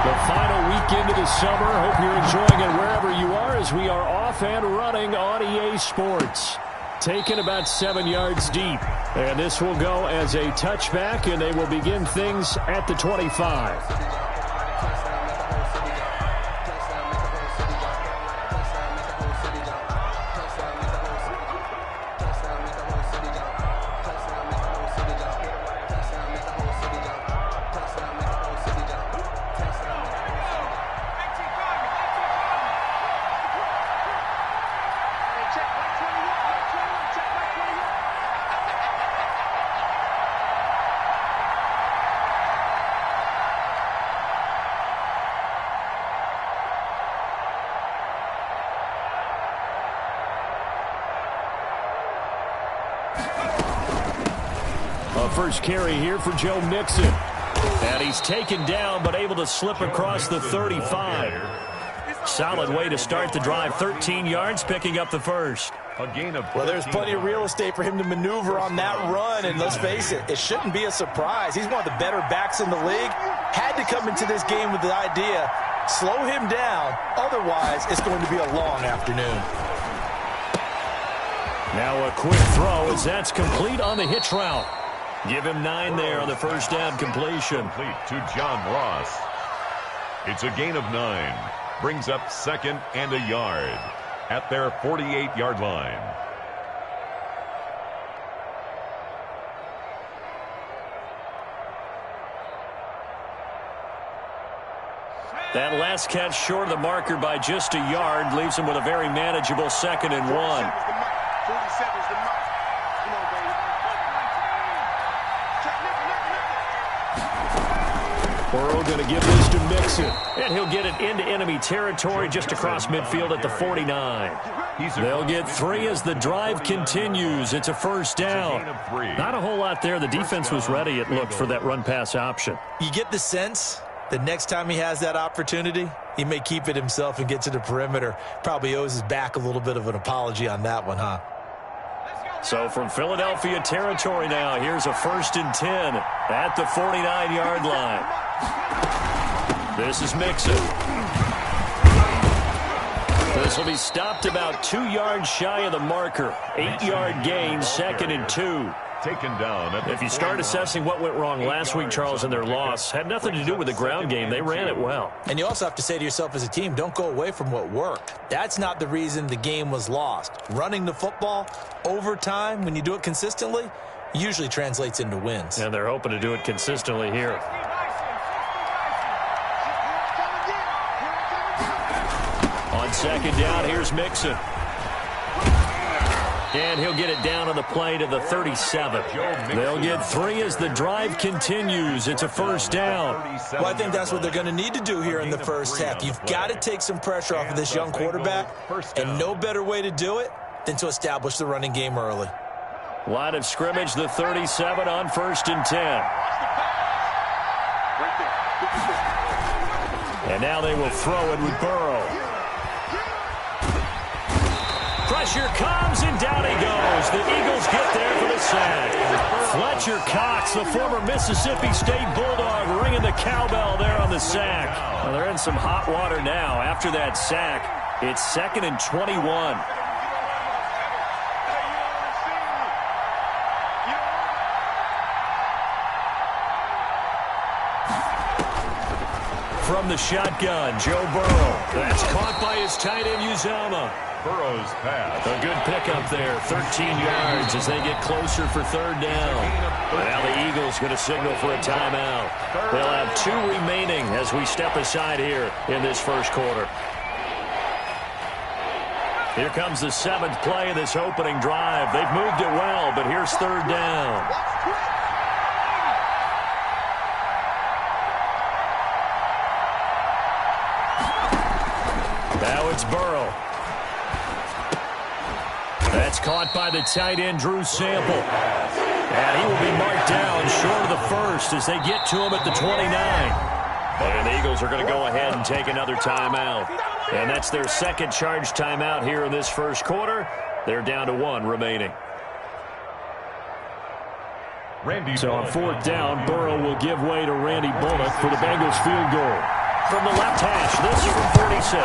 The final weekend of the summer. Hope you're enjoying it wherever you are as we are off and running on EA Sports. Taken about 7 yards deep. And this will go as a touchback, and they will begin things at the 25. First carry here for Joe Mixon. And he's taken down but able to slip across the 35. Solid way to start the drive. 13 yards, picking up the first. Well, there's plenty of real estate for him to maneuver on that run, and let's face it, it shouldn't be a surprise. He's one of the better backs in the league. Had to come into this game with the idea, slow him down, otherwise it's going to be a long afternoon. Now a quick throw as that's complete on the hitch route. Give him 9 there on the first down completion. Complete to John Ross. It's a gain of 9. Brings up 2nd and a yard at their 48-yard line. That last catch short of the marker by just a yard leaves him with a very manageable 2nd and 1. Burrow going to give this to Mixon. And he'll get it into enemy territory just across midfield at the 49. They'll get 3 as the drive continues. It's a first down. Not a whole lot there. The defense was ready, it looked, for that run-pass option. You get the sense the next time he has that opportunity, he may keep it himself and get to the perimeter. Probably owes his back a little bit of an apology on that one, huh? So from Philadelphia territory now, here's a 1st and 10 at the 49-yard line. This is Mixon. This will be stopped about 2 yards shy of the marker. 8-yard gain, 2nd and 2. Taken down. If you start assessing what went wrong last week, Charles, in their loss, had nothing to do with the ground game. They ran it well. And you also have to say to yourself as a team, don't go away from what worked. That's not the reason the game was lost. Running the football over time, when you do it consistently, usually translates into wins. And they're hoping to do it consistently here. On 2nd down, here's Mixon. And he'll get it down on the play to the 37. They'll get 3 as the drive continues. It's a first down. Well, I think that's what they're going to need to do here in the first half. You've got to take some pressure off of this young quarterback, and no better way to do it than to establish the running game early. Line of scrimmage, the 37 on 1st and 10. And now they will throw it with Burrow. Pressure comes, and down he goes. The Eagles get there for the sack. Fletcher Cox, the former Mississippi State Bulldog, ringing the cowbell there on the sack. Well, they're in some hot water now. After that sack, it's 2nd and 21. From the shotgun, Joe Burrow. That's caught by his tight end, Uzomah. Burrow's pass. A good pickup there, 13 yards as they get closer for 3rd down. Now the Eagles going to signal for a timeout. They'll have 2 remaining as we step aside here in this first quarter. Here comes the 7th play of this opening drive. They've moved it well, but here's 3rd down. Now it's Burrow. That's caught by the tight end, Drew Sample. And he will be marked down short of the first as they get to him at the 29. And the Eagles are going to go ahead and take another timeout. And that's their 2nd charge timeout here in this first quarter. They're down to 1 remaining. So on 4th down, Burrow will give way to Randy Bullock for the Bengals field goal. from the left hash. This from 46.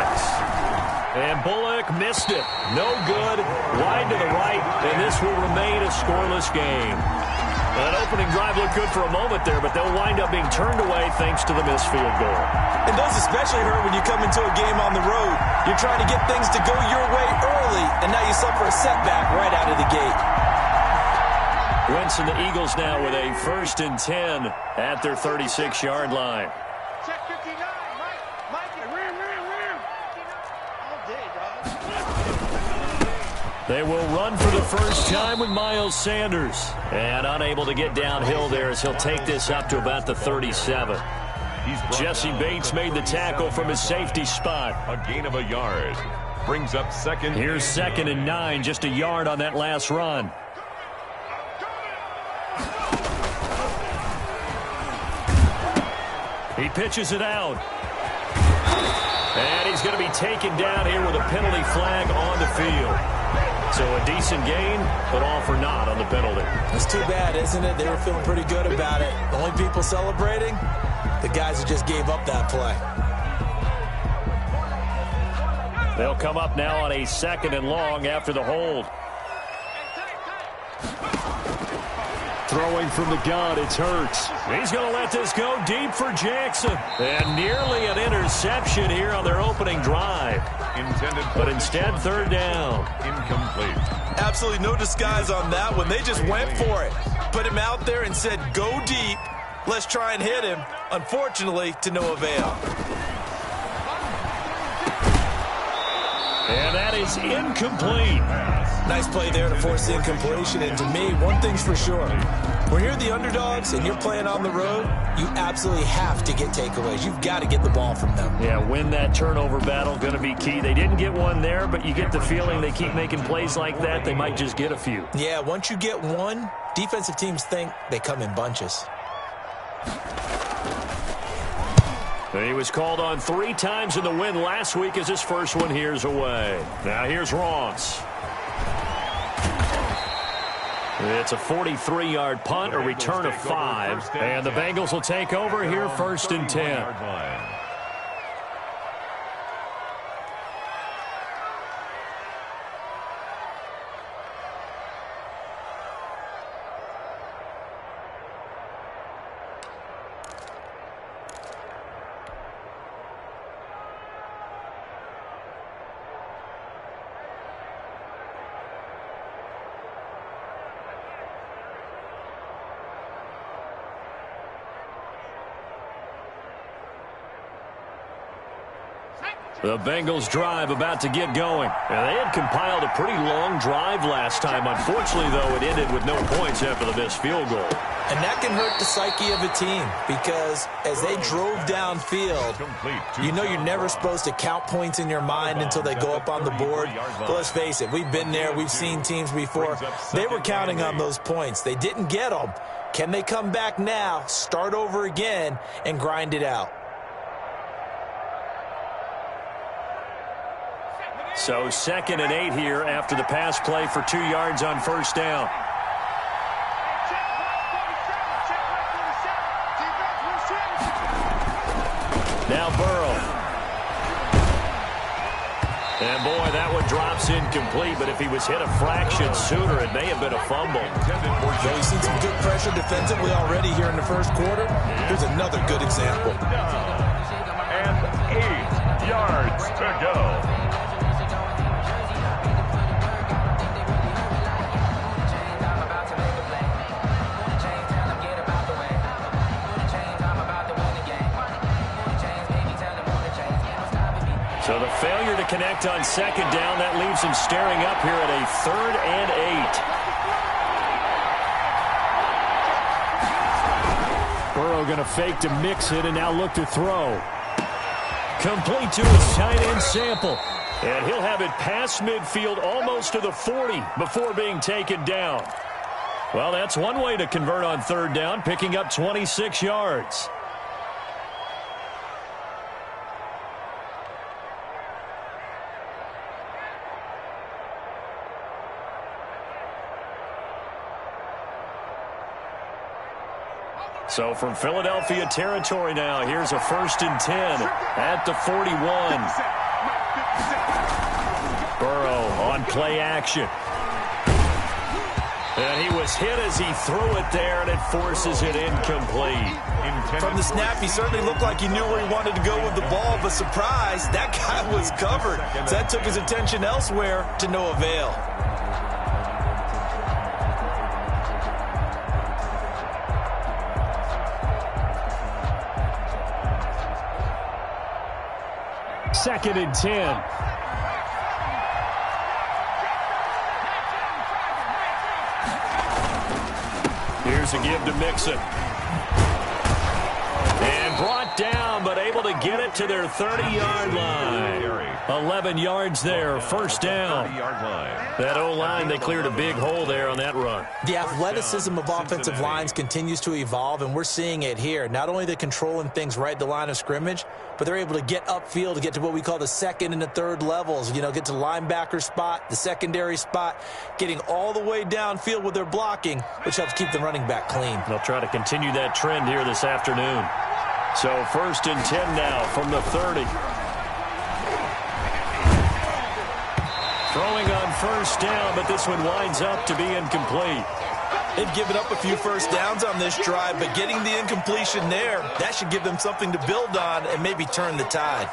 And Bullock missed it. No good. Wide to the right, and this will remain a scoreless game. That opening drive looked good for a moment there, but they'll wind up being turned away thanks to the missed field goal. It does especially hurt when you come into a game on the road. You're trying to get things to go your way early, and now you suffer a setback right out of the gate. Wentz and the Eagles now with a 1st and 10 at their 36-yard line. Check 59, Mike, rim. All day, dog. They will run for the first time with Miles Sanders. And unable to get downhill there as he'll take this up to about the 37. Jesse Bates made the tackle from his safety spot. A gain of a yard. Brings up second. Here's 2nd and 9, just a yard on that last run. He pitches it out. And he's going to be taken down here with a penalty flag on the field. So a decent gain, but all for naught on the penalty. It's too bad, isn't it? They were feeling pretty good about it. The only people celebrating, the guys who just gave up that play. They'll come up now on a 2nd and long after the hold. Throwing from the gun, it's Hurts. He's going to let this go deep for Jackson. And nearly an interception here on their opening drive. Intended, but instead, 3rd down. Incomplete. Absolutely no disguise on that one. They just went for it. Put him out there and said, go deep. Let's try and hit him. Unfortunately, to no avail. And that is incomplete. Nice play there to force the incompletion. And to me, one thing's for sure. When you're the underdogs and you're playing on the road, you absolutely have to get takeaways. You've got to get the ball from them. Yeah, win that turnover battle, going to be key. They didn't get one there, but you get the feeling they keep making plays like that, they might just get a few. Yeah, once you get one, defensive teams think they come in bunches. He was called on 3 times in the win last week as his first one here's away. Now here's Ross. It's a 43-yard punt, a return of 5. And the Bengals will take over here 1st and 10. The Bengals drive about to get going. Now, they had compiled a pretty long drive last time. Unfortunately, though, it ended with no points after the missed field goal. And that can hurt the psyche of a team because as they drove downfield, you know you're never supposed to count points in your mind until they go up on the board. But let's face it, we've been there. We've seen teams before. They were counting on those points. They didn't get them. Can they come back now, start over again, and grind it out? So 2nd and 8 here after the pass play for 2 yards on 1st down. Now Burrow. And boy, that one drops incomplete, but if he was hit a fraction sooner, it may have been a fumble. So we've seen some good pressure defensively already here in the first quarter. Here's another good example. And 8 yards to go. So the failure to connect on 2nd down, that leaves him staring up here at a 3rd and 8. Burrow going to fake to mix it and now look to throw. Complete to his tight end Sample. And he'll have it past midfield almost to the 40 before being taken down. Well, that's one way to convert on 3rd down, picking up 26 yards. So from Philadelphia territory now, here's a 1st and 10 at the 41. Burrow on play action. And he was hit as he threw it there, and it forces it incomplete. From the snap, he certainly looked like he knew where he wanted to go with the ball, but surprise, that guy was covered. So that took his attention elsewhere to no avail. Second and 10. Here's a give to Mixon. And brought down, but able to get it to their 30-yard line. 11 yards there, 1st down. That O-line, they cleared a big hole there on that run. The athleticism of offensive lines continues to evolve, and we're seeing it here. Not only the controlling things right at the line of scrimmage, but they're able to get upfield to get to what we call the 2nd and the 3rd levels. You know, get to the linebacker spot, the secondary spot, getting all the way downfield with their blocking, which helps keep the running back clean. They'll try to continue that trend here this afternoon. So 1st and 10 now from the 30. Throwing on 1st down, but this one winds up to be incomplete. They've given up a few 1st downs on this drive, but getting the incompletion there, that should give them something to build on and maybe turn the tide.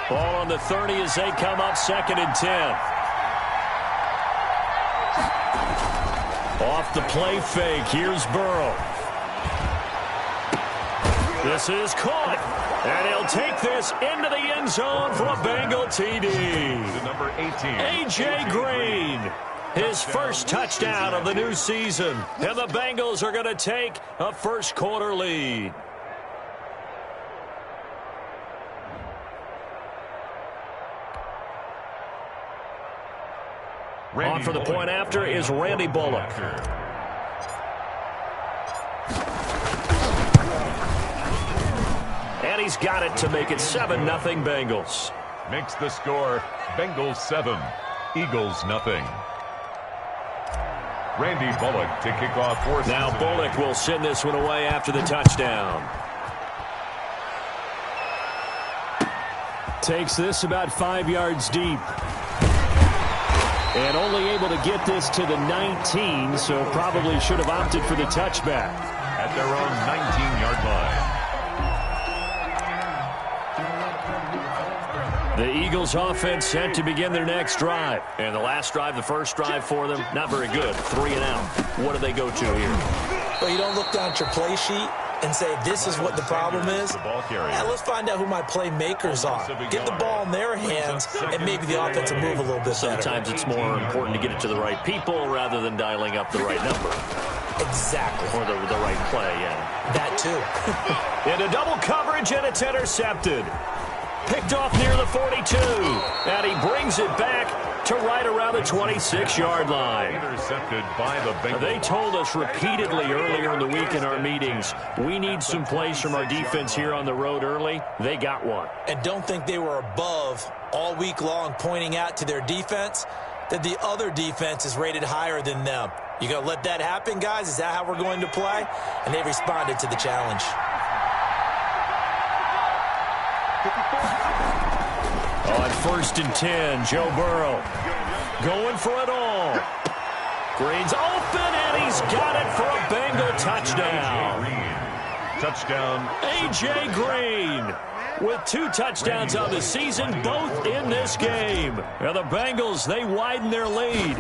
Ball on the 30 as they come up 2nd and 10. Off the play fake, here's Burrow. This is caught, and he'll take this into the end zone for a Bengal TD. Number 18. A.J. Green, his 1st touchdown of the new season. And the Bengals are going to take a 1st quarter lead. On for the point after is Randy Bullock. And he's got it to make it 7-0 Bengals. Makes the score Bengals 7, Eagles nothing. Randy Bullock to kick off for Now Cincinnati. Bullock will send this one away after the touchdown. Takes this about 5 yards deep. And only able to get this to the 19, so probably should have opted for the touchback. At their own 19-yard line. The Eagles offense set to begin their next drive. And the last drive, the 1st drive for them, not very good. 3 and out. What do they go to here? Well, you don't look down at your play sheet and say, this is what the problem is. Let's find out who my playmakers are. Get the ball in their hands, and maybe the offense will move a little bit better. Sometimes it's more important to get it to the right people rather than dialing up the right number. Exactly. Or the right play, yeah. That too. Into double coverage, and it's intercepted. Picked off near the 42. And he brings it back to right around the 26-yard line. Intercepted by the Bengals. They told us repeatedly earlier in the week in our meetings, we need some plays from our defense here on the road early. They got one. And don't think they were above all week long pointing out to their defense that the other defense is rated higher than them. You going to let that happen, guys? Is that how we're going to play? And they responded to the challenge. On 1st and 10, Joe Burrow going for it all. Green's open, and he's got it for a Bengal touchdown. Touchdown. A.J. Green with 2 touchdowns on the season, both in this game. And the Bengals, they widen their lead.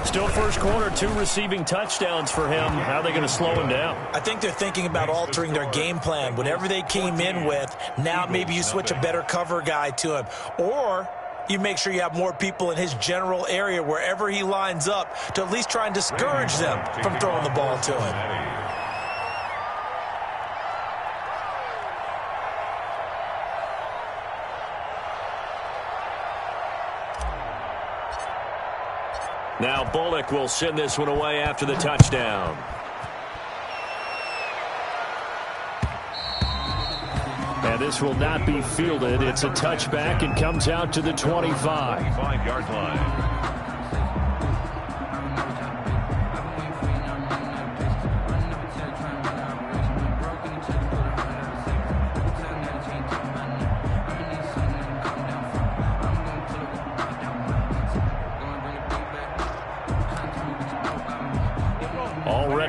Still 1st quarter, 2 receiving touchdowns for him. How are they going to slow him down? I think they're thinking about altering their game plan. Whatever they came in with, now maybe you switch a better cover guy to him. Or you make sure you have more people in his general area wherever he lines up to at least try and discourage them from throwing the ball to him. Now Bullock will send this one away after the touchdown. And this will not be fielded. It's a touchback and comes out to the 25. 25-yard line.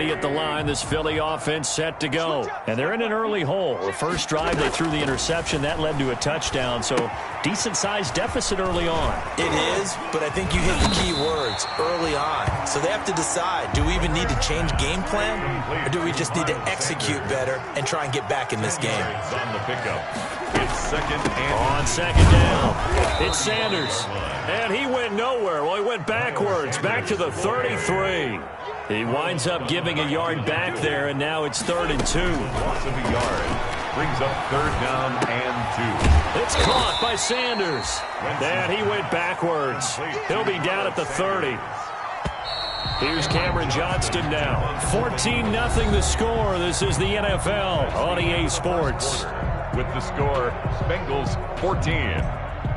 ready at the line. This Philly offense set to go. And they're in an early hole. The first drive, they threw the interception. That led to a touchdown. So decent-sized deficit early on. It is, but I think you hit the key words, early on. So they have to decide, do we even need to change game plan? Or do we just need to execute better and try and get back in this game? On the pickup. It's second and on second down. It's Sanders. And he went nowhere. Well, he went backwards, back to the 33. He winds up giving a yard back there, and now it's 3rd and 2. Loss of a yard. Brings up 3rd down and 2. It's caught by Sanders. And he went backwards. He'll be down at the 30. Here's Cameron Johnston now. 14-0 the score. This is the NFL on EA Sports. With the score, Bengals 14,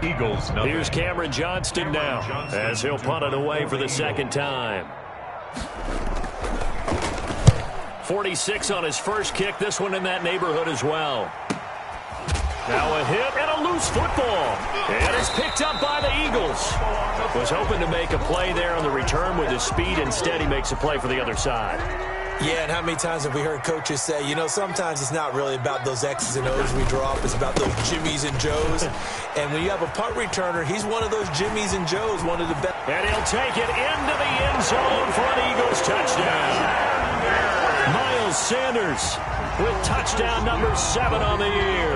Eagles nothing. Here's Cameron Johnston now as he'll punt it away for the second time. 46 on his first kick. This one in that neighborhood as well. Now a hit and a loose football. And it's picked up by the Eagles. Was hoping to make a play there on the return with his speed. Instead, he makes a play for the other side. Yeah, and how many times have we heard coaches say, you know, sometimes it's not really about those X's and O's we draw up. It's about those Jimmies and Joes. And when you have a punt returner, he's one of those Jimmies and Joes, one of the best. And he'll take it into the end zone for an Eagles touchdown. Miles Sanders with touchdown number 7 on the year.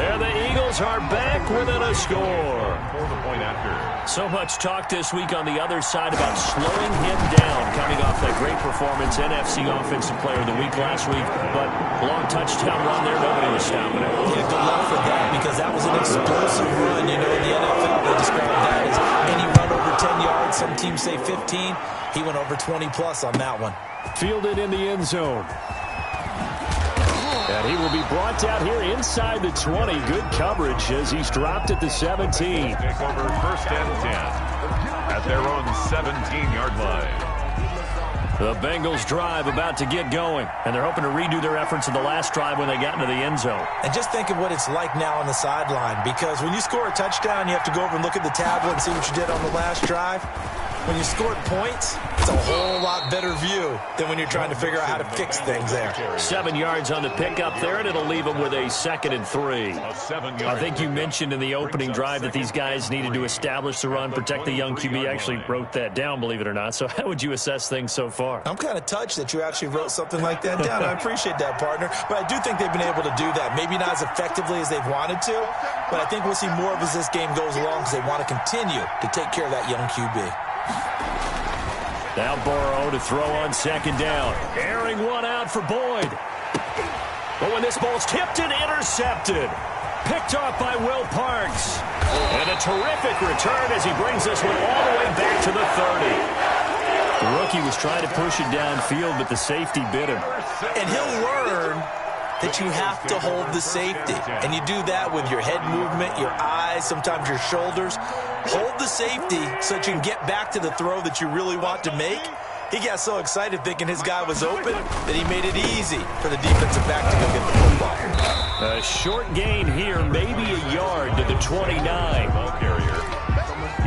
And the Eagles are back within a score. For the point after. So much talk this week on the other side about slowing him down, coming off that great performance, NFC Offensive Player of the Week last week. But long touchdown run there, nobody was stopping it. Yeah, good luck for that, because that was an explosive run. You know, in the NFL, they describe that as any run over 10 yards. Some teams say 15. He went over 20-plus on that one. Fielded in the end zone. And he will be brought down here inside the 20. Good coverage as he's dropped at the 17. Take over 1st and 10 at their own 17-yard line. The Bengals drive about to get going, and they're hoping to redo their efforts in the last drive when they got into the end zone. And just think of what it's like now on the sideline, because when you score a touchdown, you have to go over and look at the tablet and see what you did on the last drive. When you scored points, it's a whole lot better view than when you're trying to figure out how to fix things there. 7 yards on the pickup there, and it'll leave them with a 2nd and 3. I think you mentioned in the opening drive that these guys needed to establish the run, protect the young QB. Actually wrote that down, believe it or not. So how would you assess things so far? I'm kind of touched that you actually wrote something like that down. I appreciate that, partner. But I do think they've been able to do that. Maybe not as effectively as they've wanted to, but I think we'll see more of as this game goes along, because they want to continue to take care of that young QB. Now Burrow to throw on 2nd down. Airing one out for Boyd. But when this ball's tipped and intercepted. Picked off by Will Parks. And a terrific return as he brings this one all the way back to the 30. The rookie was trying to push it downfield, but the safety bit him. And he'll learn that you have to hold the safety. And you do that with your head movement, your eyes, sometimes your shoulders. Hold the safety so that you can get back to the throw that you really want to make. He got so excited thinking his guy was open that he made it easy for the defensive back to go get the football. A short gain here, maybe a yard to the 29. Ball carrier.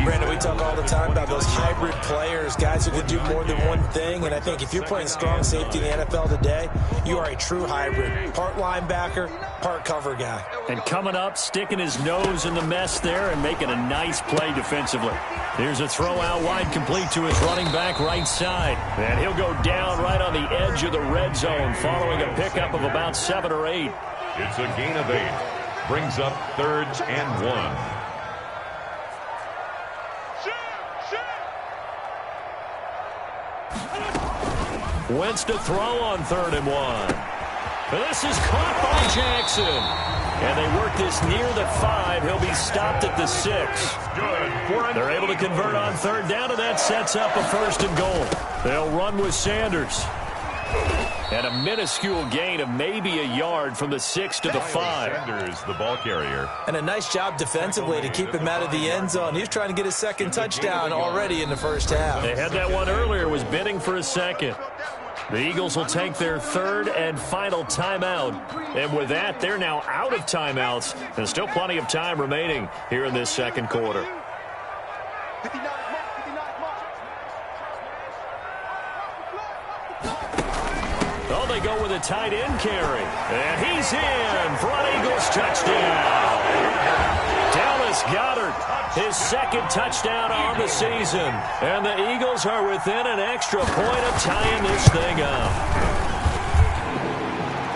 Brandon, we talk all the time about those hybrid players, guys who can do more than one thing. And I think if you're playing strong safety in the NFL today, you are a true hybrid. Part linebacker, part cover guy. And coming up, sticking his nose in the mess there and making a nice play defensively. Here's a throw out wide, complete to his running back right side. And he'll go down right on the edge of the red zone following a pickup of about 7 or 8. It's a gain of 8. Brings up 3rd and 1. Wentz to throw on 3rd and 1. This is caught by Jackson. And they work this near the 5. He'll be stopped at the 6. They're able to convert on 3rd down, and that sets up a 1st and goal. They'll run with Sanders. And a minuscule gain of maybe a yard from the 6 to the 5. Sanders, the ball carrier. And a nice job defensively to keep him out of the end zone. He was trying to get his 2nd touchdown already in the first half. They had that one earlier, was bidding for a 2nd. The Eagles will take their 3rd and final timeout. And with that, they're now out of timeouts. There's still plenty of time remaining here in this 2nd quarter. they go with a tight end carry. And he's in for an Eagles touchdown. Dallas Goedert, his second touchdown on the season. And the Eagles are within an extra point of tying this thing up.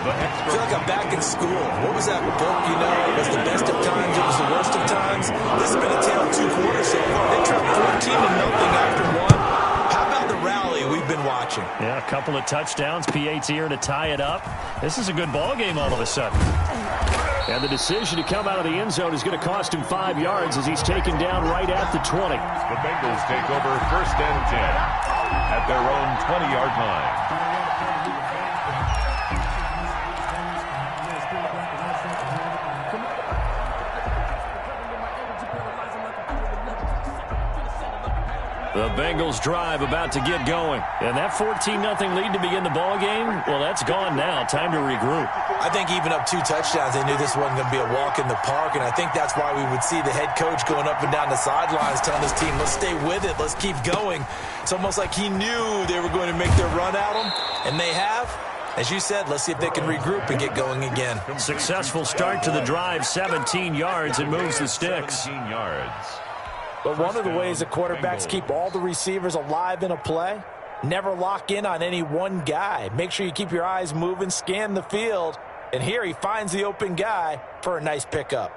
I feel like I'm back in school. What was that book, you know? It was the best of times, it was the worst of times. This has been a tale of 2 quarters so far. They trailed 14-0 after 1. How about the rally we've been watching? Yeah, a couple of touchdowns. PAT's here to tie it up. This is a good ball game all of a sudden. And the decision to come out of the end zone is going to cost him 5 yards as he's taken down right at the 20. The Bengals take over 1st and 10 at their own 20-yard line. The Bengals drive about to get going. And that 14-0 lead to begin the ball game, well, that's gone now. Time to regroup. I think even up 2 touchdowns, they knew this wasn't going to be a walk in the park, and I think that's why we would see the head coach going up and down the sidelines telling his team, let's stay with it, let's keep going. It's almost like he knew they were going to make their run at him, and they have. As you said, let's see if they can regroup and get going again. Successful start to the drive, 17 yards, and moves the sticks. 17 yards. But one of the ways the quarterbacks keep all the receivers alive in a play, never lock in on any one guy. Make sure you keep your eyes moving, scan the field. And here he finds the open guy for a nice pickup.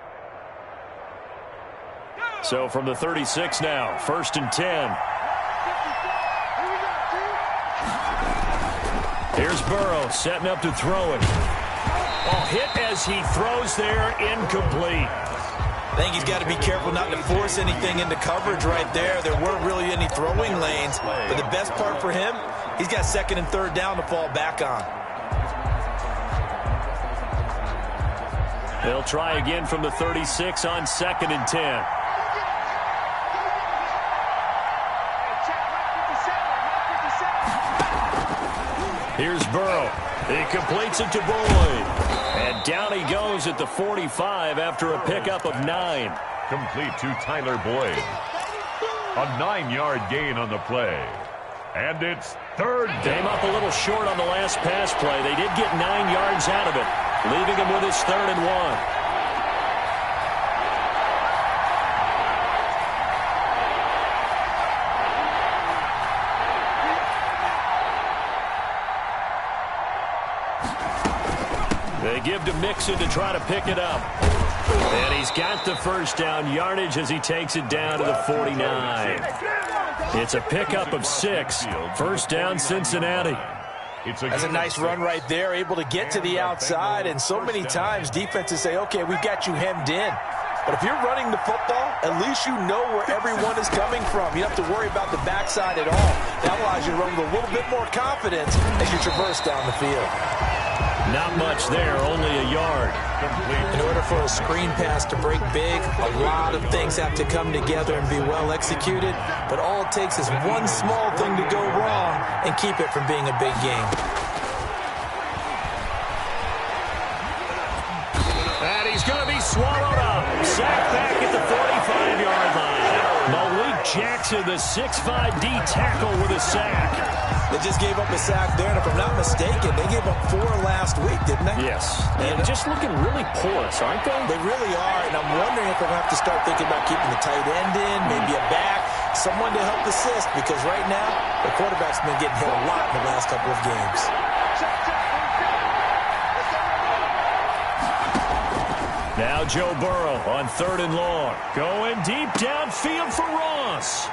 So from the 36 now, 1st and 10. Here's Burrow setting up to throw it. Oh, hit as he throws there, incomplete. I think he's got to be careful not to force anything into coverage right there. There weren't really any throwing lanes. But the best part for him, he's got 2nd and 3rd down to fall back on. They'll try again from the 36 on 2nd and 10. Here's Burrow. He completes it to Boyd. And down he goes at the 45 after a pickup of 9. Complete to Tyler Boyd. A 9-yard gain on the play. And it's 3rd down. Came up a little short on the last pass play. They did get 9 yards out of it, leaving him with his 3rd and 1. They give to Mixon to try to pick it up. And he's got the 1st down yardage as he takes it down to the 49. It's a pickup of 6. 1st down, Cincinnati. That's a nice run right there, able to get to the outside. And so many times defenses say, okay, we've got you hemmed in. But if you're running the football, at least you know where everyone is coming from. You don't have to worry about the backside at all. That allows you to run with a little bit more confidence as you traverse down the field. Not much there, only a yard. In order for a screen pass to break big, a lot of things have to come together and be well executed. But all it takes is one small thing to go wrong and keep it from being a big game. And he's going to be swallowed up. Sacked back at the 45-yard line. Malik Jackson, the 6'5" D tackle with a sack. They just gave up a sack there, and if I'm not mistaken, they gave up 4 last week, didn't they? Yes. And just looking really porous, aren't they? They really are, and I'm wondering if they're going to have to start thinking about keeping the tight end in, maybe a back, someone to help assist, because right now, the quarterback's been getting hit a lot in the last couple of games. Now Joe Burrow on 3rd and long. Going deep downfield for Ross.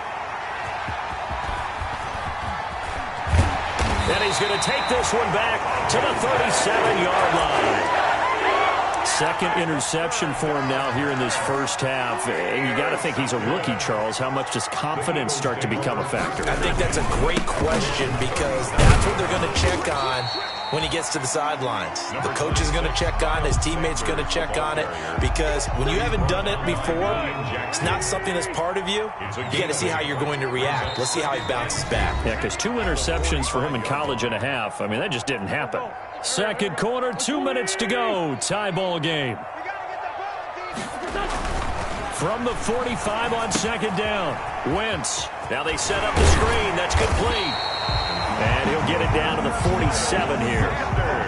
And he's going to take this one back to the 37-yard line. 2nd interception for him now here in this 1st half. And you got to think he's a rookie, Charles. How much does confidence start to become a factor? I think that's a great question because that's what they're going to check on when he gets to the sidelines. The coach is going to check on it. His teammates are going to check on it because when you haven't done it before, it's not something that's part of you. You got to see how you're going to react. Let's see how he bounces back. Yeah, because 2 interceptions for him in college and a half. I mean, that just didn't happen. 2nd quarter, 2 minutes to go. Tie ball game. From the 45 on 2nd down. Wentz. Now they set up the screen. That's complete. And he'll get it down to the 47 here.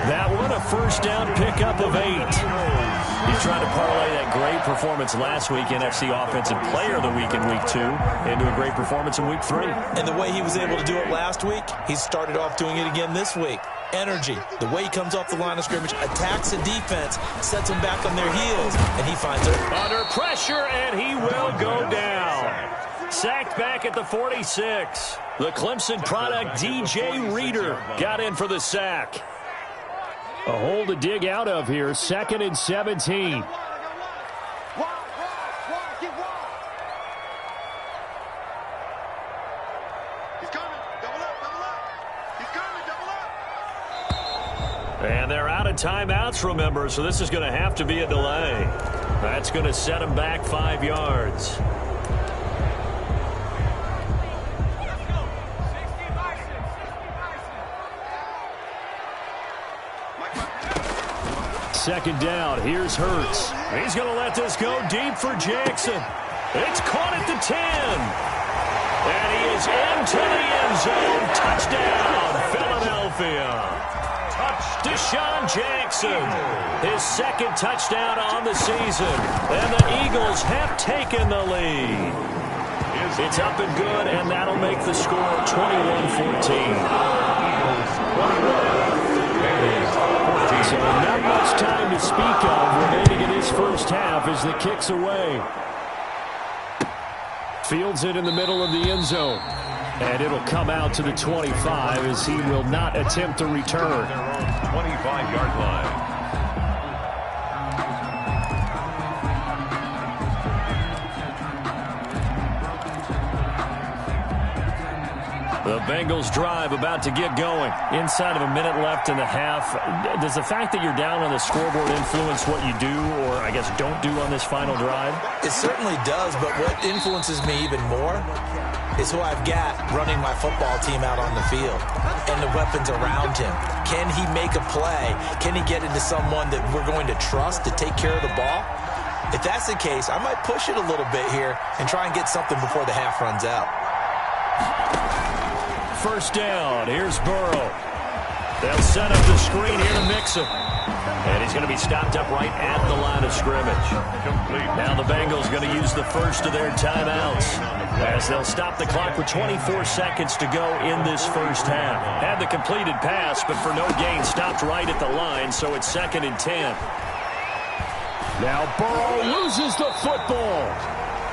That one a first down pickup of 8. He's trying to parlay that great performance last week, NFC Offensive Player of the Week in Week 2, into a great performance in Week 3. And the way he was able to do it last week, he started off doing it again this week. Energy, the way he comes off the line of scrimmage, attacks the defense, sets them back on their heels, and he finds it. Under pressure, and he will go down. Sacked back at the 46. The Clemson product, DJ Reader, got in for the sack. A hole to dig out of here, 2nd and 17. And they're out of timeouts, remember, so this is going to have to be a delay. That's going to set them back 5 yards. Second down, here's Hurts. He's going to let this go deep for Jackson. It's caught at the 10. And he is into the end zone. Touchdown, Philadelphia. Deshaun Jackson, his 2nd touchdown on the season. And the Eagles have taken the lead. It's up and good, and that'll make the score 21-14. So not much time to speak of remaining in his first half as the kick's away. Fields it in the middle of the end zone. And it'll come out to the 25 as he will not attempt to return. 25-yard line. The Bengals drive about to get going. Inside of a minute left in the half. Does the fact that you're down on the scoreboard influence what you do, or I guess don't do on this final drive? It certainly does, but what influences me even more is who I've got running my football team out on the field and the weapons around him. Can he make a play? Can he get into someone that we're going to trust to take care of the ball? If that's the case, I might push it a little bit here and try and get something before the half runs out. First down, here's Burrow. They'll set up the screen here to mix him. And he's going to be stopped up right at the line of scrimmage. Now the Bengals going to use the first of their timeouts as they'll stop the clock with 24 seconds to go in this first half. Had the completed pass, but for no gain, stopped right at the line, so it's 2nd and 10. Now Burrow loses the football.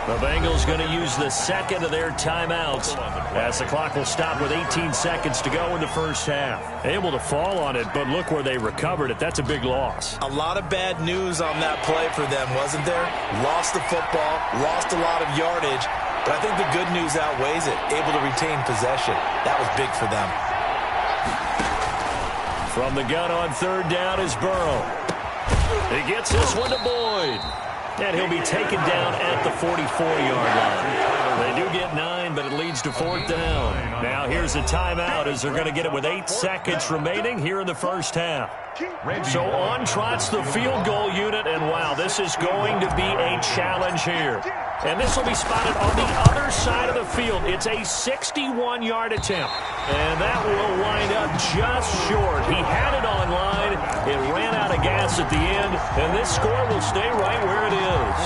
The Bengals going to use the 2nd of their timeouts as the clock will stop with 18 seconds to go in the first half. Able to fall on it, but look where they recovered it. That's a big loss. A lot of bad news on that play for them, wasn't there? Lost the football, lost a lot of yardage, but I think the good news outweighs it. Able to retain possession. That was big for them. From the gun on 3rd down is Burrow. He gets this one to Boyd. And he'll be taken down at the 44-yard line. They do get 9, but it leads to 4th down. Now here's a timeout as they're going to get it with 8 seconds remaining here in the first half. So on trots the field goal unit, and wow, this is going to be a challenge here. And this will be spotted on the other side of the field. It's a 61-yard attempt. And that will wind up just short. He had it on line. It ran out of gas at the end. And this score will stay right where it is.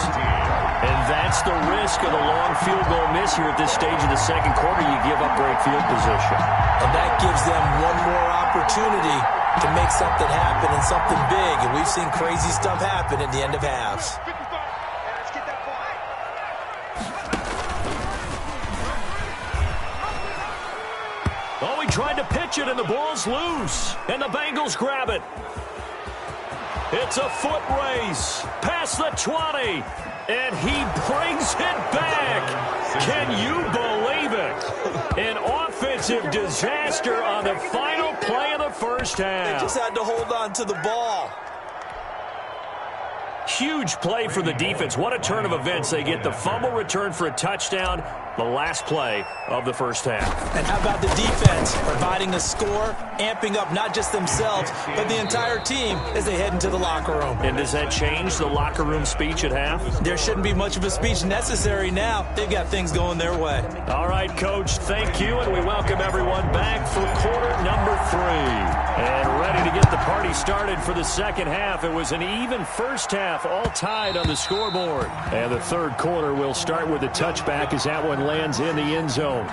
And that's the risk of the long field goal miss here at this stage of the second quarter. You give up great field position. And that gives them one more opportunity to make something happen and something big. And we've seen crazy stuff happen at the end of halves. Oh, he tried to pitch it, and the ball's loose. And the Bengals grab it. It's a foot race past the 20. And he brings it back. Can you believe it? An offensive disaster on the final play of the first half. They just had to hold on to the ball. Huge play for the defense. What a turn of events. They get the fumble return for a touchdown, the last play of the first half. And how about the defense providing a score, amping up not just themselves, but the entire team as they head into the locker room. And does that change the locker room speech at half? There shouldn't be much of a speech necessary now. They've got things going their way. All right, Coach, thank you, and we welcome everyone back for quarter number 3. And ready to get the party started for the second half. It was an even first half, all tied on the scoreboard. And the third quarter will start with a touchback as that one lands in the end zone.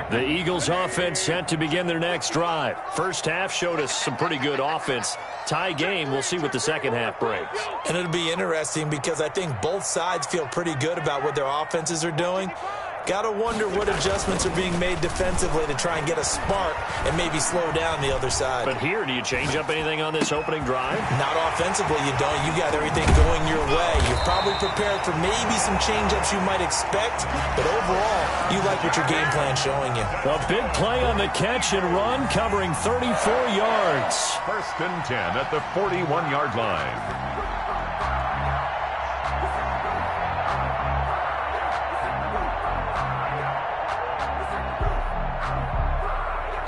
The Eagles offense set to begin their next drive. First half showed us some pretty good offense. Tie game, we'll see what the second half brings. And it'll be interesting because I think both sides feel pretty good about what their offenses are doing. Got to wonder what adjustments are being made defensively to try and get a spark and maybe slow down the other side. But here, do you change up anything on this opening drive? Not offensively, you don't. You got everything going your way. You're probably prepared for maybe some change-ups you might expect, but overall, you like what your game plan's showing you. A big play on the catch and run, covering 34 yards. First and 10 at the 41-yard line.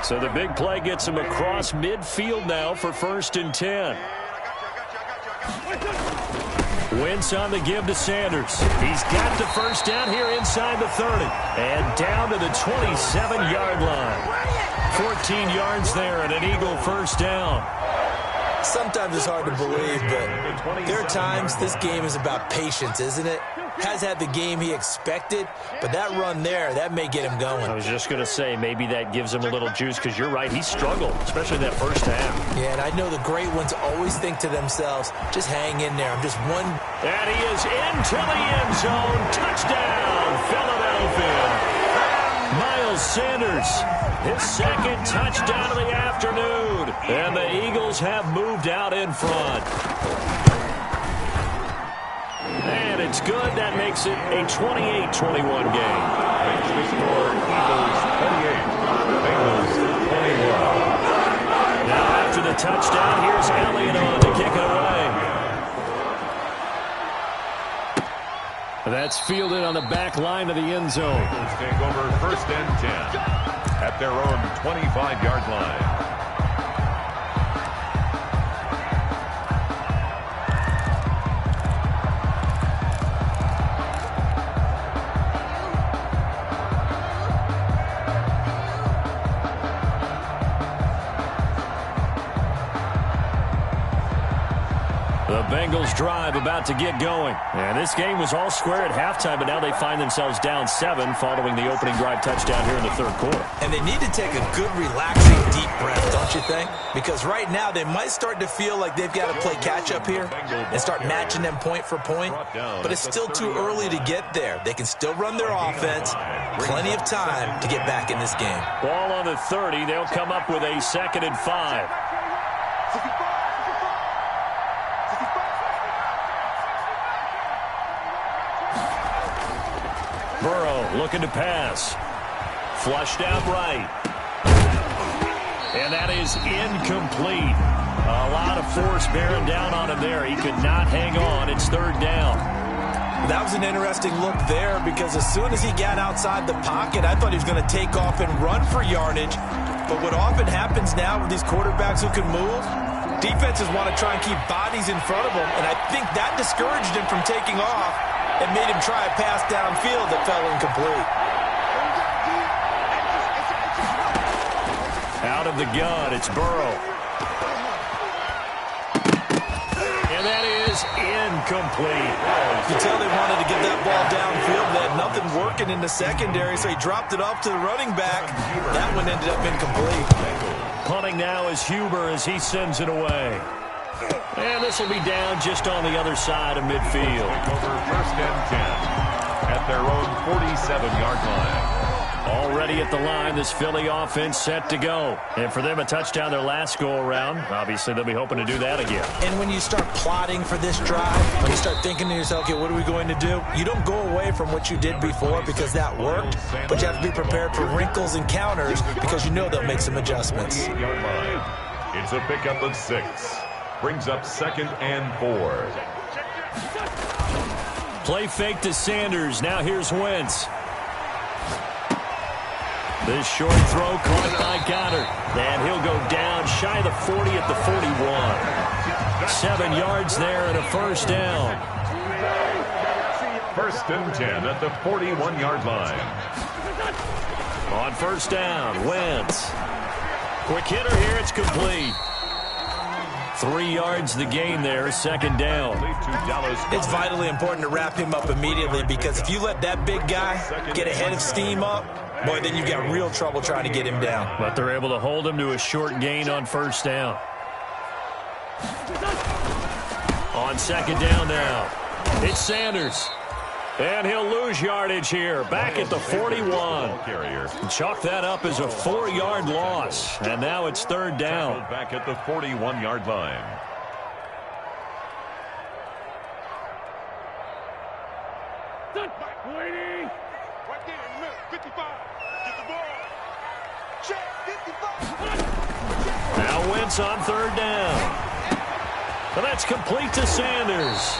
So the big play gets him across midfield now for first and 10. Wentz on the give to Sanders. He's got the first down here inside the 30. And down to the 27-yard line. 14 yards there and an Eagle first down. Sometimes it's hard to believe, but there are times this game is about patience, isn't it? Has had the game he expected, but that run there, that may get him going. I was just going to say, maybe that gives him a little juice, because you're right, he struggled, especially that first half. Yeah, and I know the great ones always think to themselves, just hang in there. I'm just one. And he is into the end zone. Touchdown, Philadelphia. Miles Sanders, his second touchdown of the afternoon. And the Eagles have moved out in front. And it's good. That makes it a 28-21 game. Makes the score Eagles 28, Bengals 21. Now after the touchdown, here's Elliott on to kick it away. That's fielded on the back line of the end zone. Eagles take over first and 10 at their own 25-yard line. The Bengals drive about to get going. And this game was all square at halftime, but now they find themselves down 7 following the opening drive touchdown here in the third quarter. And they need to take a good, relaxing, deep breath, don't you think? Because right now they might start to feel like they've got to play catch-up here and start matching them point for point. But it's still too early to get there. They can still run their offense. Plenty of time to get back in this game. Ball on the 30. They'll come up with a 2nd and 5. Burrow looking to pass. Flushed out right. And that is incomplete. A lot of force bearing down on him there. He could not hang on. It's 3rd down. That was an interesting look there because as soon as he got outside the pocket, I thought he was going to take off and run for yardage. But what often happens now with these quarterbacks who can move, defenses want to try and keep bodies in front of them. And I think that discouraged him from taking off and made him try a pass downfield that fell incomplete. Out of the gun, it's Burrow. And that is incomplete. You can tell they wanted to get that ball downfield. They had nothing working in the secondary, so he dropped it off to the running back. That one ended up incomplete. Punting now is Huber as he sends it away. And this will be down just on the other side of midfield. Over first and 10 at their own 47-yard line. Already at the line, this Philly offense set to go. And for them, a touchdown their last go-around. Obviously, they'll be hoping to do that again. And when you start plotting for this drive, when you start thinking to yourself, okay, what are we going to do? You don't go away from what you did before because that worked, but you have to be prepared for wrinkles and counters because you know they'll make some adjustments. 48-yard line. It's a pickup of 6. Brings up 2nd and 4. Play fake to Sanders. Now here's Wentz. This short throw caught by Goddard. And he'll go down shy of the 40 at the 41. 7 yards there and a first down. 1st and 10 at the 41-yard line. On first down, Wentz. Quick hitter here, it's complete. 3 yards the gain there, 2nd down. It's vitally important to wrap him up immediately, because if you let that big guy get a head of steam up, boy, then you've got real trouble trying to get him down. But they're able to hold him to a short gain on first down. On 2nd down now, it's Sanders. And he'll lose yardage here, back at the 41. Chalk that up as a 4-yard loss. And now it's 3rd down. Back at the 41-yard line. Waiting. Right there in the middle. 55. Get the ball. Check. 55. Now Wentz on 3rd down. And that's complete to Sanders.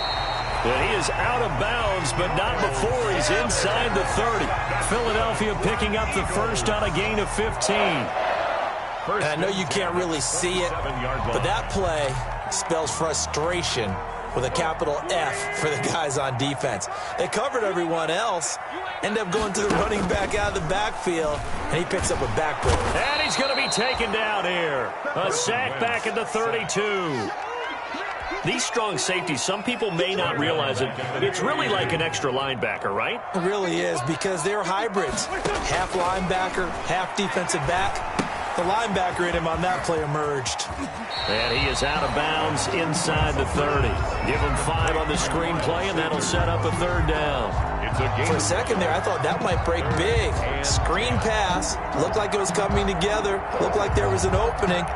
And he is out of bounds, but not before he's inside the 30. Philadelphia picking up the first on a gain of 15. And I know you can't really see it, but that play spells frustration with a capital F for the guys on defense. They covered everyone else, end up going to the running back out of the backfield, and he picks up a backbreaker. And he's going to be taken down here. A sack back at the 32. These strong safeties, some people may not realize it. It's really like an extra linebacker, right? It really is, because they're hybrids. Half linebacker, half defensive back. The linebacker in him on that play emerged. And he is out of bounds inside the 30. Give him 5 on the screen play, and that'll set up a 3rd down. For a second there, I thought that might break big. Screen pass. Looked like it was coming together. Looked like there was an opening.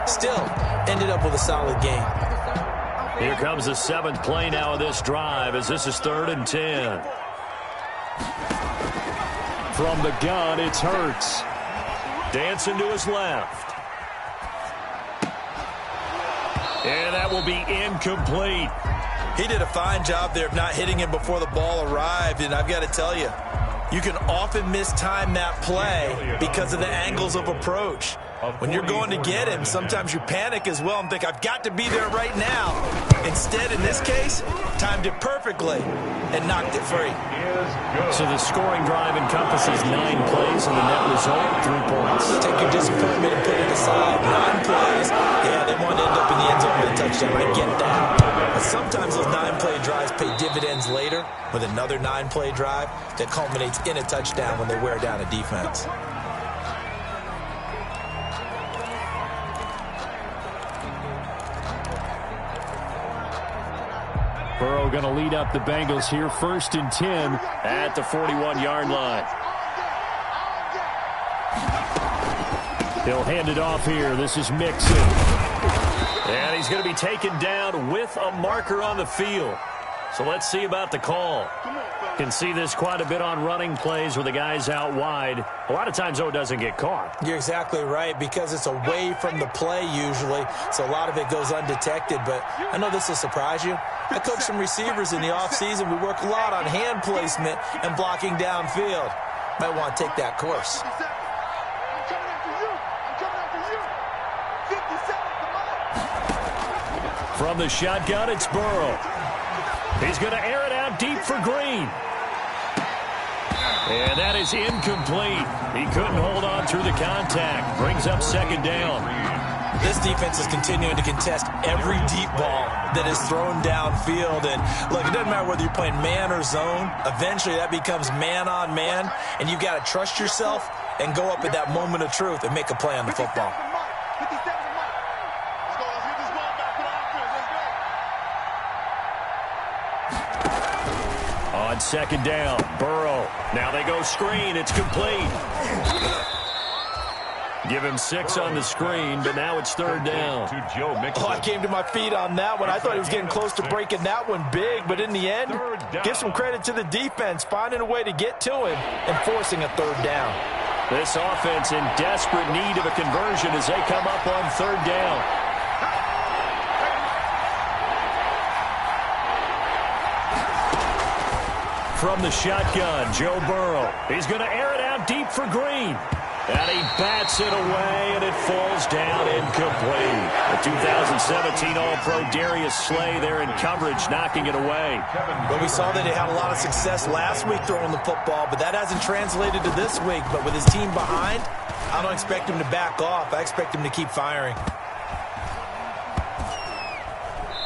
Still, ended up with a solid game. Here comes the 7th play now of this drive, as this is 3rd and 10. From the gun, it's Hurts. Dancing to his left. And that will be incomplete. He did a fine job there of not hitting him before the ball arrived, and I've got to tell you, you can often mistime that play because of the angles of approach. When you're going to get him, sometimes you panic as well and think, I've got to be there right now. Instead, in this case, timed it perfectly and knocked it free. So the scoring drive encompasses 9 plays, and the net result, 3 points. Take your disappointment and put it aside. 9 plays. Yeah, they want to end up in the end zone with a touchdown. I get that. But sometimes those 9-play drives pay dividends later with another 9-play drive that culminates in a touchdown when they wear down a defense. Burrow going to lead up the Bengals here, 1st and 10 at the 41-yard line. He'll hand it off here. This is Mixon. And he's going to be taken down with a marker on the field. So let's see about the call. Can see this quite a bit on running plays with the guys out wide. A lot of times, though, it doesn't get caught. You're exactly right, because it's away from the play usually, so a lot of it goes undetected. But I know this will surprise you. I coach some receivers in the offseason. We work a lot on hand placement and blocking downfield. Might want to take that course. From the shotgun, it's Burrow. He's going to air it out deep for Green. And that is incomplete. He couldn't hold on through the contact. Brings up 2nd down. This defense is continuing to contest every deep ball that is thrown downfield. And look, it doesn't matter whether you're playing man or zone. Eventually that becomes man on man. And you've got to trust yourself and go up at that moment of truth and make a play on the football. On 2nd down, Burrow. Now they go screen. It's complete. Give him 6 on the screen, but now it's 3rd down. Oh, I came to my feet on that one. I thought he was getting close to breaking that one big, but in the end, give some credit to the defense, finding a way to get to him and forcing a 3rd down. This offense in desperate need of a conversion as they come up on 3rd down. from the shotgun. Joe Burrow. He's going to air it out deep for Green. And he bats it away, and it falls down incomplete. The 2017 All-Pro Darius Slay there in coverage, knocking it away. Well, we saw that he had a lot of success last week throwing the football, but that hasn't translated to this week. But with his team behind, I don't expect him to back off. I expect him to keep firing.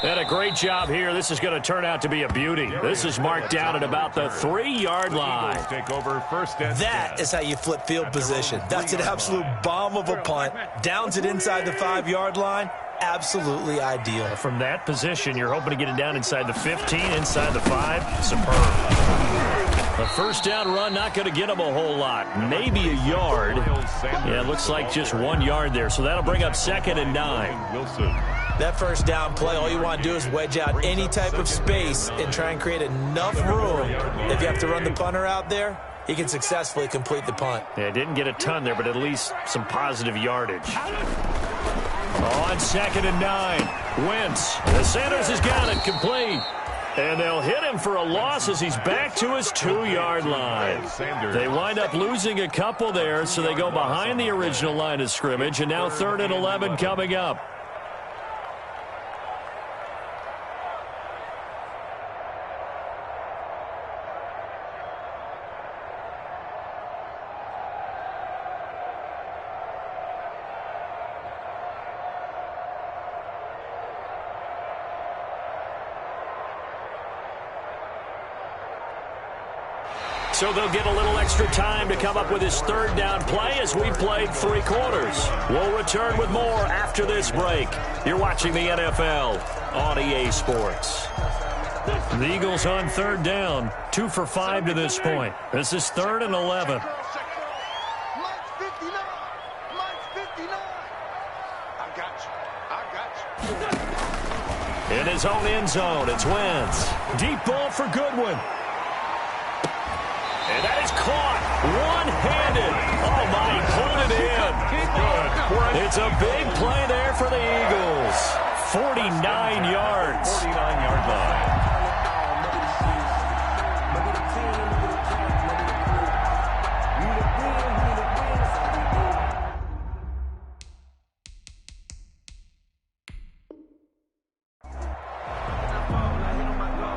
And a great job here. This is going to turn out to be a beauty. This is marked down at about the 3-yard line. Take over first and That is how you flip field position. That's an absolute bomb of a punt. Downs it inside the 5-yard line. Absolutely ideal. From that position, you're hoping to get it down inside the 15, inside the 5. Superb. A first down run, not going to get him a whole lot. Maybe a yard. Yeah, it looks like just 1 yard there. So that'll bring up 2nd and 9. Wilson. That first down play, all you want to do is wedge out any type of space and try and create enough room. If you have to run the punter out there, he can successfully complete the punt. Yeah, didn't get a ton there, but at least some positive yardage. On 2nd and 9, Wentz. The Sanders has got it complete. And they'll hit him for a loss as he's back to his 2-yard line. They wind up losing a couple there, so they go behind the original line of scrimmage, and now 3rd and 11 coming up. So they'll get a little extra time to come up with his 3rd down play as we played 3 quarters. We'll return with more after this break. You're watching the NFL on EA Sports. The Eagles on 3rd down, 2 for 5 to this point. This is 3rd and 11. In his own end zone, it's Wentz. Deep ball for Goodwin. And that is caught one-handed. Oh, my, pulled it in. It's a big play there for the Eagles. 49 yards. 49-yard line.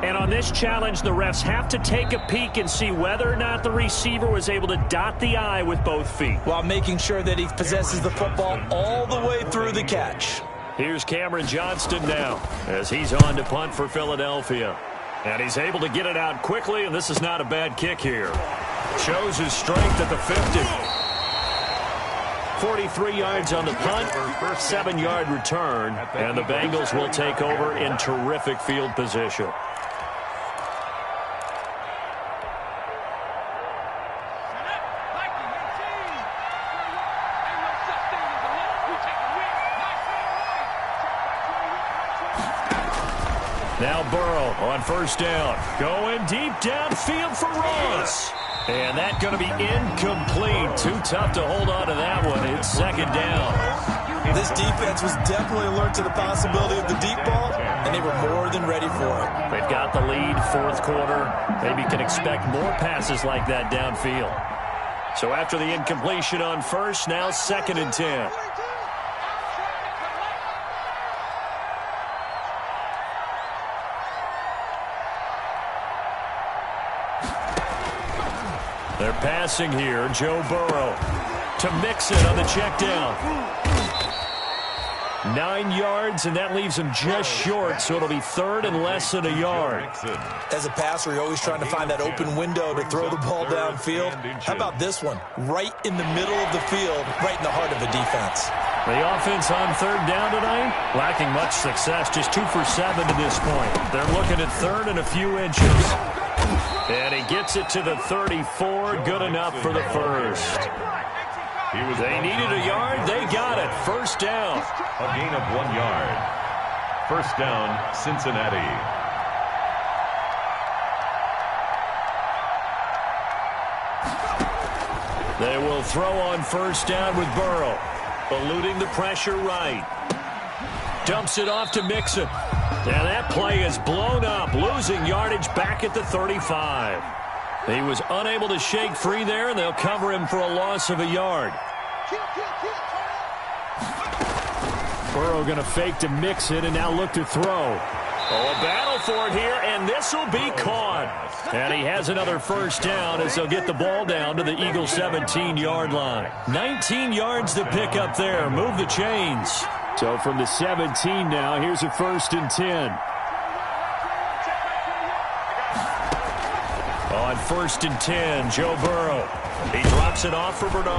And on this challenge, the refs have to take a peek and see whether or not the receiver was able to dot the I with both feet, while making sure that he possesses the football all the way through the catch. Here's Cameron Johnston now as he's on to punt for Philadelphia. And he's able to get it out quickly, and this is not a bad kick here. Shows his strength at the 50. 43 yards on the punt, 7-yard return, and the Bengals will take over in terrific field position. Now Burrow on 1st down. Going deep downfield for Ross. And that's going to be incomplete. Too tough to hold on to that one. It's 2nd down. This defense was definitely alert to the possibility of the deep ball, and they were more than ready for it. They've got the lead, 4th quarter. Maybe can expect more passes like that downfield. So after the incompletion on 1st, now 2nd and 10. They're passing here. Joe Burrow to Mixon on the check down. 9 yards, and that leaves him just short, so it'll be 3rd and less than a yard. As a passer, you're always trying to find that open window to throw the ball downfield. How about this one? Right in the middle of the field, right in the heart of the defense. The offense on 3rd down tonight, lacking much success, just 2 for 7 to this point. They're looking at 3rd and a few inches. And he gets it to the 34, good enough for the 1st. They needed a yard, they got it. 1st down. A gain of 1 yard. 1st down, Cincinnati. They will throw on 1st down with Burrow. Eluding the pressure right. Dumps it off to Mixon. And that play is blown up, losing yardage back at the 35. He was unable to shake free there, and they'll cover him for a loss of a yard. Burrow going to fake to mix it and now look to throw. Oh, a battle for it here, and this will be caught. And he has another first down as they'll get the ball down to the Eagles' 17-yard line. 19 yards to pick up there. Move the chains. So from the 17 now, here's a 1st and 10. On 1st and 10, Joe Burrow. He drops it off for Bernard.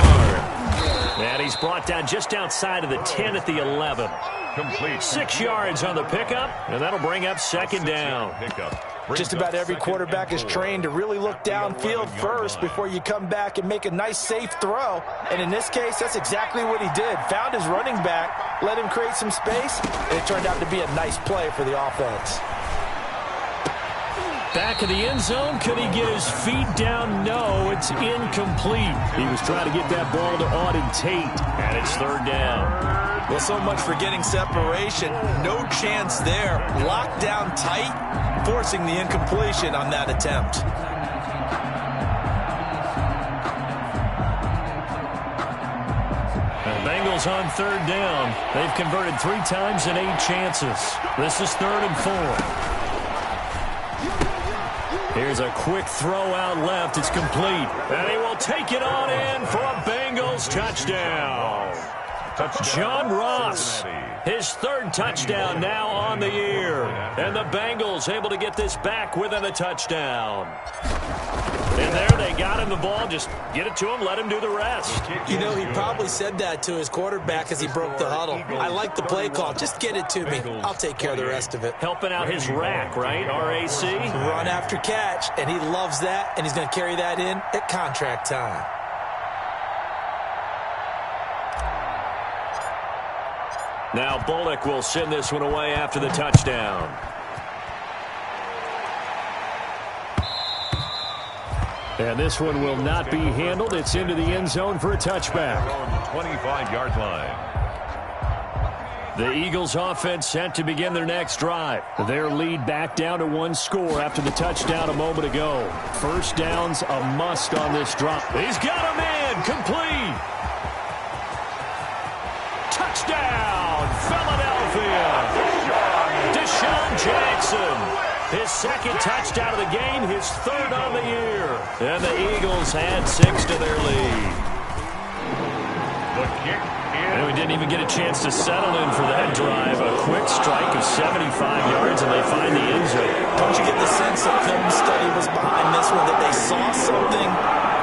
And he's brought down just outside of the 10 at the 11. Complete. 6 yards on the pickup, and that'll bring up 2nd down. Just about every quarterback is trained to really look downfield first before you come back and make a nice, safe throw. And in this case, that's exactly what he did. Found his running back, let him create some space, and it turned out to be a nice play for the offense. Back of the end zone, could he get his feet down? No, it's incomplete. He was trying to get that ball to Auden Tate, and it's 3rd down. Well, so much for getting separation. No chance there. Locked down tight, forcing the incompletion on that attempt. The Bengals on 3rd down. They've converted 3 times in 8 chances. This is 3rd and 4. Here's a quick throw out left. It's complete. And he will take it on in for a Bengals touchdown. John Ross, his 3rd touchdown now on the year. And the Bengals able to get this back within a touchdown. And there they got him the ball. Just get it to him, let him do the rest. You know, he probably said that to his quarterback as he broke the huddle. I like the play call. Just get it to me. I'll take care of the rest of it. Helping out his rack, right? RAC? Run after catch, and he loves that, and he's going to carry that in at contract time. Now Bullock will send this one away after the touchdown. And this one will not be handled. It's into the end zone for a touchback. 25-yard line. The Eagles offense set to begin their next drive. Their lead back down to 1 score after the touchdown a moment ago. First down's a must on this drive. He's got a man complete. Touchdown, Philadelphia. Deshaun Jackson. His 2nd touchdown of the game, his 3rd on the year. And the Eagles had 6 to their lead. The kick is... And we didn't even get a chance to settle in for that drive. A quick strike of 75 yards, and they find the end zone. Don't you get the sense that film study was behind this one, that they saw something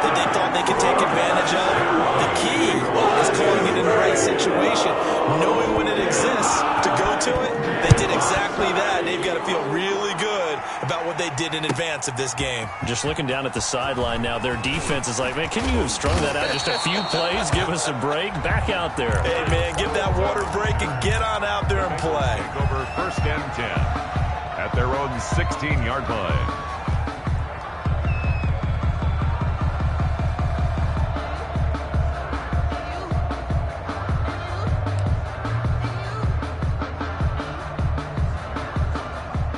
that they thought they could take advantage of? The key is calling it in the right situation, knowing when it exists to go to it. They did exactly that. They've got to feel really good about what they did in advance of this game. Just looking down at the sideline now, their defense is like, man, can you have strung that out just a few plays? Give us a break. Back out there. Hey, man, give that water break and get on out there and play. Take over 1st and 10 at their own 16-yard line.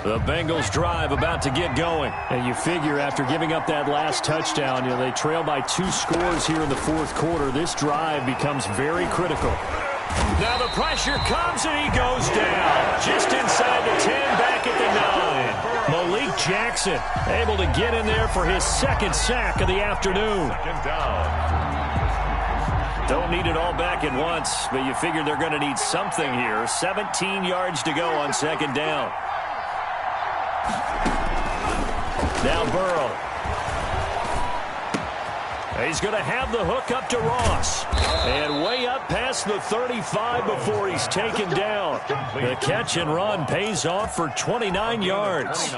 The Bengals drive about to get going. And you figure after giving up that last touchdown, you know, they trail by 2 scores here in the 4th quarter. This drive becomes very critical. Now the pressure comes and he goes down. Just inside the 10, back at the 9. Malik Jackson able to get in there for his 2nd sack of the afternoon. 2nd down. Don't need it all back at once, but you figure they're going to need something here. 17 yards to go on 2nd down. Now Burrow. He's going to have the hook up to Ross. And way up past the 35 before he's taken down. The catch and run pays off for 29 yards.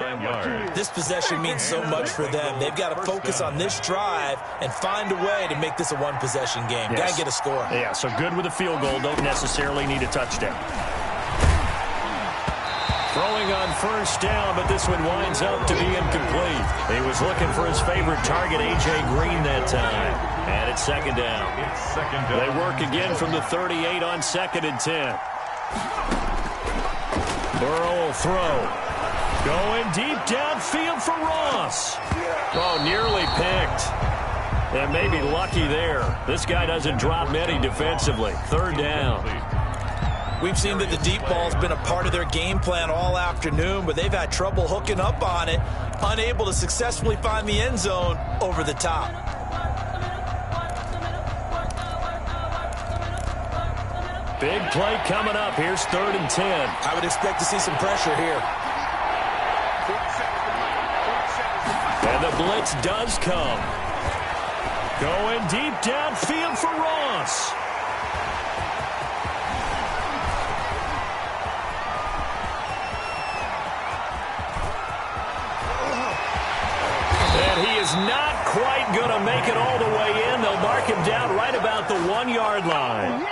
This possession means so much for them. They've got to focus on this drive and find a way to make this a one-possession game. Yes. Got to get a score. Yeah, so good with a field goal. Don't necessarily need a touchdown. Throwing on 1st down, but this one winds up to be incomplete. He was looking for his favorite target, A.J. Green, that time. And it's 2nd down. It's 2nd down. They work again from the 38 on 2nd and 10. Burrow will throw. Going deep downfield for Ross. Oh, nearly picked. And maybe lucky there. This guy doesn't drop many defensively. Third down. We've seen that the deep ball's been a part of their game plan all afternoon, but they've had trouble hooking up on it, unable to successfully find the end zone over the top. Big play coming up. Here's 3rd and 10. I would expect to see some pressure here. And the blitz does come. Going deep downfield for Ross. And he is not quite going to make it all the way in. They'll mark him down right about the 1-yard line.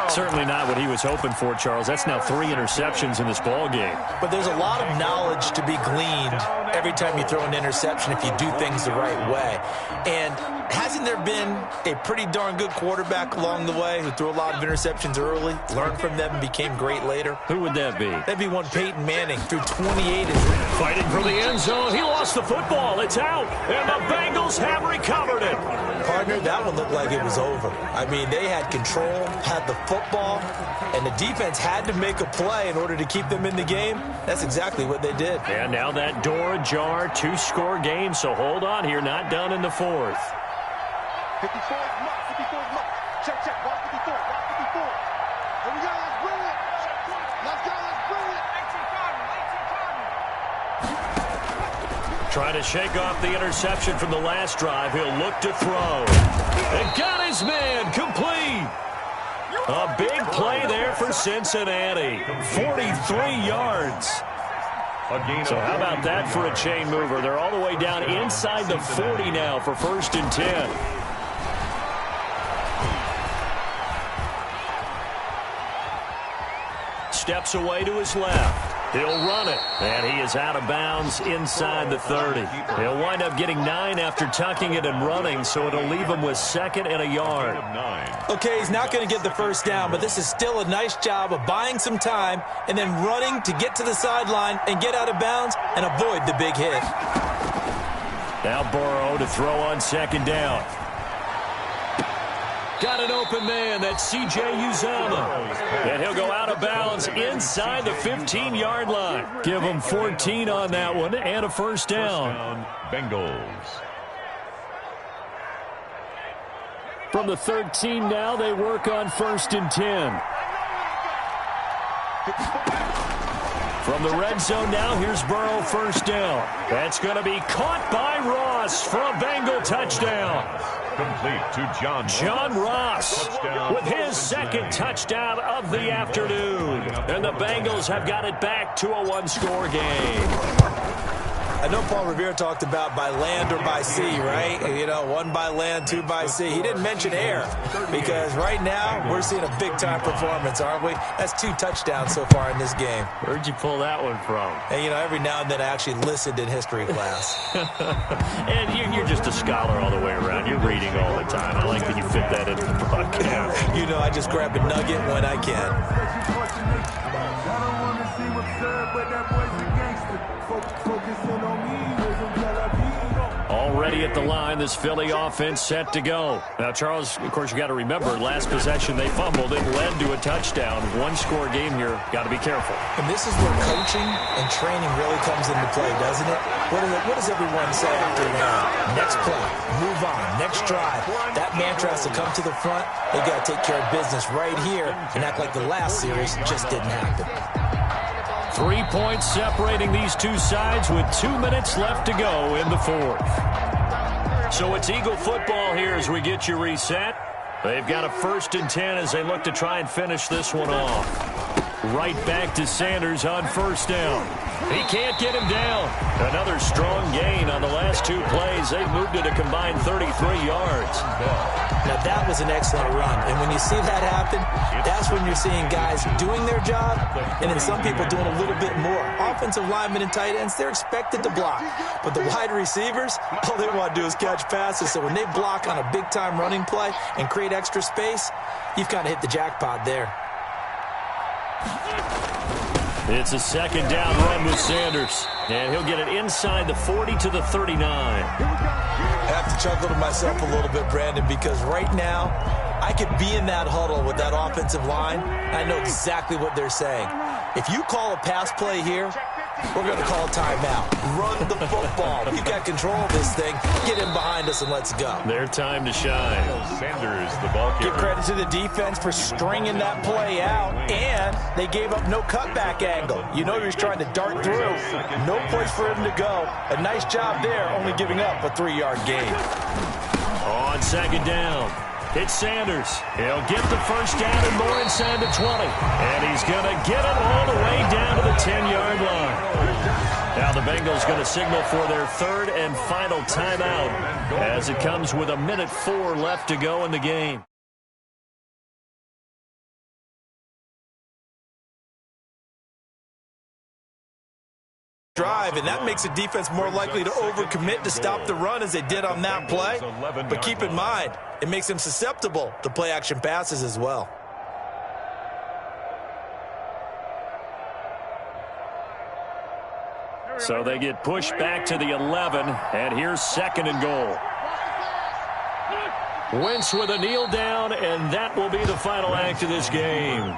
Certainly not what he was hoping for, Charles. That's now 3 interceptions in this ball game. But there's a lot of knowledge to be gleaned every time you throw an interception if you do things the right way. And hasn't there been a pretty darn good quarterback along the way who threw a lot of interceptions early, learned from them, and became great later? Who would that be? That'd be one Peyton Manning, threw 28. Fighting for the end zone. He lost the football. It's out. And the Bengals have recovered it. Partner, that one looked like it was over. I mean, they had control, had the football, and the defense had to make a play in order to keep them in the game. That's exactly what they did. And now that door ajar, 2-score game, so hold on here, not done in the 4th. 54 is mark. 54 is mark. Check, check. Watch 54. Watch 54. Here we go. Let's bring it. Let's go. Let's bring it. Trying to shake off the interception from the last drive. He'll look to throw. And got his man complete. A big play there for Cincinnati. 43 yards. So how about that for a chain mover? They're all the way down inside the 40 now for 1st and 10. Steps away to his left. He'll run it, and he is out of bounds inside the 30. He'll wind up getting 9 after tucking it and running, so it'll leave him with 2nd and a yard. Okay, he's not going to get the first down, but this is still a nice job of buying some time and then running to get to the sideline and get out of bounds and avoid the big hit. Now Burrow to throw on 2nd down. Got an open man. That's C.J. Uzomah. And he'll go out of bounds inside the 15-yard line. Give him 14 on that one and a first down. Bengals. From the 13 now, they work on 1st and 10. From the red zone now, here's Burrow, 1st down. That's going to be caught by Ross for a Bengal touchdown. Complete to John Ross with his 2nd touchdown of the afternoon. And the Bengals have got it back to a 1-score game. I know Paul Revere talked about by land or by sea, right? You know, 1 by land, 2 by sea. He didn't mention air because right now we're seeing a big-time performance, aren't we? That's 2 touchdowns so far in this game. Where'd you pull that one from? And, you know, every now and then I actually listened in history class. And you're just a scholar all the way around. You're reading all the time. I like that you fit that into the broadcast. You know, I just grab a nugget when I can. Already at the line, this Philly offense set to go. Now, Charles, of course, you got to remember, last possession they fumbled. It led to a touchdown. 1-score game here. Got to be careful. And this is where coaching and training really comes into play, doesn't it? What does everyone say after next play, move on, next drive? That mantra has to come to the front. They got to take care of business right here and act like the last series just didn't happen. 3 points separating these two sides with 2 minutes left to go in the 4th. So it's Eagle football here as we get you reset. They've got a 1st and 10 as they look to try and finish this one off. Right back to Sanders on 1st down. He can't get him down. Another strong gain on the last 2 plays. They've moved it a combined 33 yards. Now, that was an excellent run. And when you see that happen, that's when you're seeing guys doing their job and then some people doing a little bit more. Offensive linemen and tight ends, they're expected to block. But the wide receivers, all they want to do is catch passes. So when they block on a big-time running play and create extra space, you've kind of hit the jackpot there. It's a second down run with Sanders. And he'll get it inside the 40 to the 39. I have to chuckle to myself a little bit, Brandon, because right now I could be in that huddle with that offensive line. I know exactly what they're saying. If you call a pass play here, we're going to call a timeout. Run the football. You got control of this thing. Get in behind us and let's go. Their time to shine. Sanders, the ball carrier. Give credit to the defense for stringing that play out, and they gave up no cutback angle. You know he's trying to dart through. No place for him to go. A nice job there, only giving up a 3-yard gain. On second down, it's Sanders. He'll get the first down and more inside the 20. And he's going to get it all the way down to the 10-yard line. Now the Bengals going to signal for their third and final timeout as it comes with 1:04 left to go in the game. Drive, and that makes the defense more likely to overcommit to stop the run as they did on that play. But keep in mind, it makes them susceptible to play-action passes as well. So they get pushed back to the 11, and here's second and goal. Wentz with a kneel down, and that will be the final act of this game.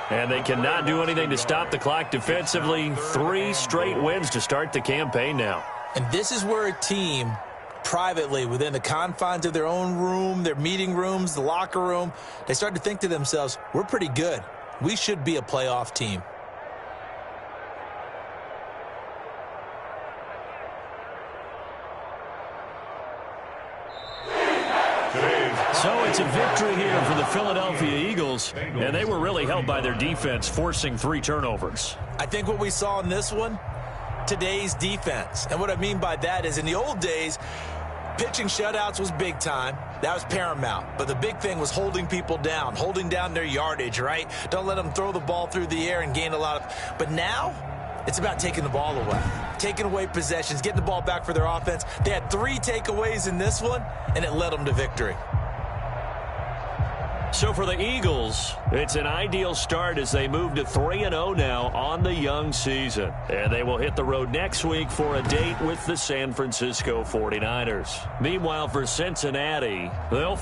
And they cannot do anything to stop the clock defensively. 3 straight wins to start the campaign now. And this is where a team, privately, within the confines of their own room, their meeting rooms, the locker room, they start to think to themselves, we're pretty good. We should be a playoff team. So it's a victory here for the Philadelphia Eagles, and they were really helped by their defense, forcing 3 turnovers. I think what we saw in this one, today's defense. And what I mean by that is in the old days, pitching shutouts was big time. That was paramount. But the big thing was holding people down, holding down their yardage, right? Don't let them throw the ball through the air and gain a lot of... But now, it's about taking the ball away. Taking away possessions, getting the ball back for their offense. They had 3 takeaways in this one, and it led them to victory. So for the Eagles, it's an ideal start as they move to 3-0 now on the young season. And they will hit the road next week for a date with the San Francisco 49ers. Meanwhile, for Cincinnati, they'll...